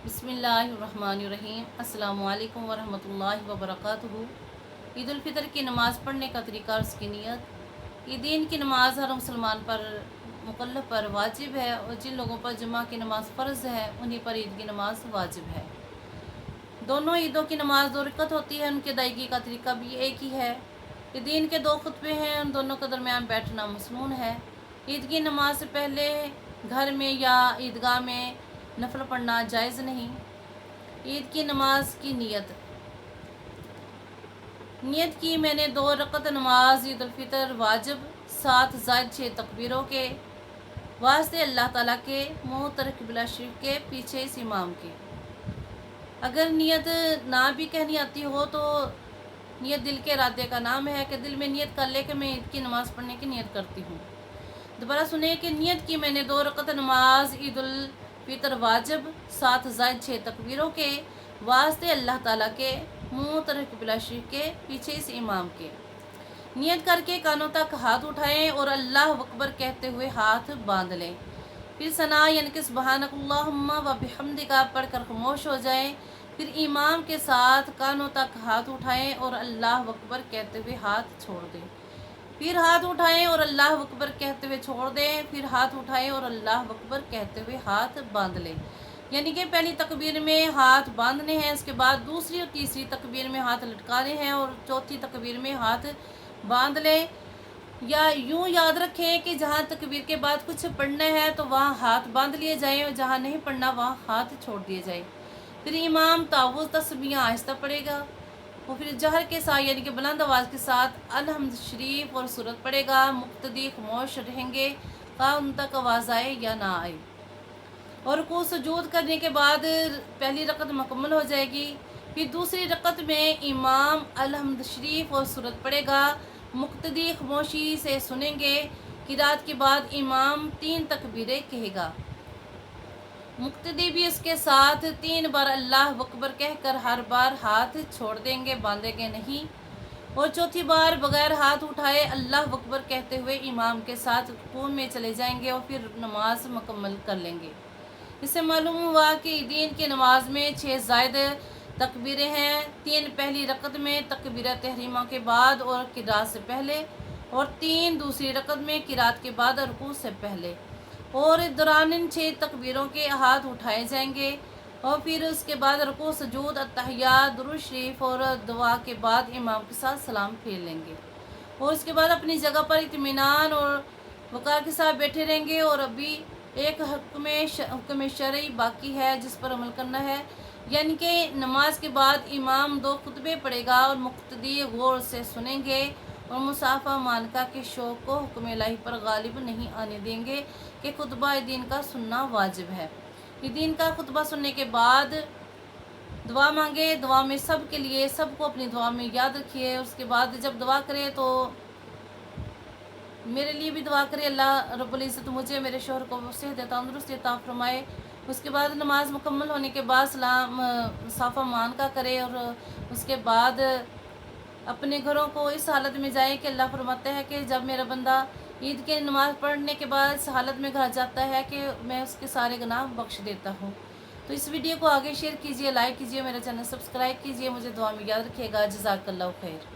बिस्मिल्लाहिर्रहमानिर्रहीम। अस्सलामु अलैकुम वरहमतुल्लाहि वबरकातुहू। ईद उल फितर की नमाज़ पढ़ने का तरीका और उसकी नियत। ईदीन की नमाज़ हर मुसलमान पर मुकल्लफ पर वाजिब है और जिन लोगों पर जुमा की नमाज़ फ़र्ज़ है उन्हीं पर ईद की नमाज़ वाजिब है। दोनों ईदों की नमाज़ 2 रकअत होती है, उनकी अदायगी का तरीका भी एक ही है। ईदीन के 2 खुतबे हैं, उन दोनों के दरमियान बैठना मसनून है। ईद की नमाज से पहले घर में या ईदगाह में नफल पढ़ना जायज़ नहीं। ईद की नमाज की नियत की मैंने 2 रकअत नमाज ईद उल फितर वाजिब 7 ज़ायद 6 तकबीरों के वास्ते अल्लाह ताला के मुँह तर क़िबला शरीफ के पीछे इस इमाम के। अगर नियत ना भी कहनी आती हो तो नियत दिल के इरादे का नाम है कि दिल में नियत कर ले कि मैं ईद की नमाज़ पढ़ने की नियत करती हूँ। दोबारा सुने कि नियत की मैंने 2 रकअत नमाज ईद उल फितर वाजिब 7 ज़ायद 6 तकबीरों के वास्ते अल्लाह ताला के मुँह तर क़िबला शरीफ के पीछे इस इमाम के। नियत करके कानों तक हाथ उठाएं और अल्लाह अकबर कहते हुए हाथ बांध लें। फिर सना यानी कि सुब्हानकल्लाहुम्मा व बिहम्दिका पढ़कर खामोश हो जाएं। फिर इमाम के साथ कानों तक हाथ उठाएं और अल्लाह अकबर कहते हुए हाथ छोड़ दें। फिर हाथ उठाएं और अल्लाह अकबर कहते हुए छोड़ दें। फिर हाथ उठाएं और अल्लाह अकबर कहते हुए हाथ बांध लें। यानी कि पहली तकबीर में हाथ बांधने हैं, उसके बाद दूसरी और तीसरी तकबीर में हाथ लटकाने हैं और चौथी तकबीर में हाथ बांध लें। या यूँ याद रखें कि जहाँ तकबीर के बाद कुछ पढ़ना है तो वहाँ हाथ बांध लिए जाएं और जहाँ नहीं पढ़ना वहाँ हाथ छोड़ दिए जाएं। फिर इमाम तावुज़ तस्बीहां आहिस्ता पढ़ेगा और फिर जहर के साथ यानी कि बुलंद आवाज़ के साथ अलहम्द शरीफ और सूरत पढ़ेगा। मुक्तदी खामोश रहेंगे का उन तक आवाज़ आए या ना आए। और रुकू सुजूद करने के बाद पहली रकत मुकम्मल हो जाएगी। फिर दूसरी रकत में इमाम अलहम्द शरीफ और सूरत पढ़ेगा। मुक्तदी खामोशी से सुनेंगे। किरात के बाद इमाम 3 तकबीरें कहेगा। मुक्तदी भी उसके साथ 3 बार अल्लाह अकबर कहकर हर बार हाथ छोड़ देंगे, बांधेंगे नहीं। और चौथी बार बगैर हाथ उठाए अल्लाह अकबर कहते हुए इमाम के साथ रुकू में चले जाएंगे और फिर नमाज मुकम्मल कर लेंगे। इससे मालूम हुआ कि ईदीन की नमाज में 6 ज़ायद तकबीरें हैं। 3 पहली रकत में तकबीरत तहरीमा के बाद और किरात से पहले और 3 दूसरी रकत में किरात के बाद और रुकू से पहले। और दौरान इन 6 तकबीरों के हाथ उठाए जाएंगे और फिर उसके बाद रुकू सुजूद अत्तहियात दुरूद शरीफ और दुआ के बाद इमाम के साथ सलाम फेर लेंगे और उसके बाद अपनी जगह पर इत्मीनान और वक़ार के साथ बैठे रहेंगे। और अभी एक हुक्म शरई बाकी है जिस पर अमल करना है, यानी कि नमाज के बाद इमाम 2 खुतबे पढ़ेगा और मुक्तदी गौर से सुनेंगे और मुसाफा मानका के शौक़ को हुक्म इलाही पर गालिब नहीं आने देंगे कि खुतबा दीन का सुनना वाजिब है। दीन का खुतबा सुनने के बाद दुआ मांगे। दुआ में सब के लिए सबको अपनी दुआ में याद रखिए। उसके बाद जब दुआ करें तो मेरे लिए भी दुआ करें, अल्लाह रब्बुल इज़्ज़त मुझे मेरे शौहर को सेहत तंदुरुस्ती अता फरमाए। उसके बाद नमाज मुकम्मल होने के बाद सलाम साफ़ा मान का करे और उसके बाद अपने घरों को इस हालत में जाए कि अल्लाह फरमाता है कि जब मेरा बंदा ईद की नमाज़ पढ़ने के बाद इस हालत में घर जाता है कि मैं उसके सारे गुनाह बख्श देता हूँ। तो इस वीडियो को आगे शेयर कीजिए, लाइक कीजिए, मेरा चैनल सब्सक्राइब कीजिए। मुझे दुआ में याद रखिएगा। जज़ाकल्लाहु खैर।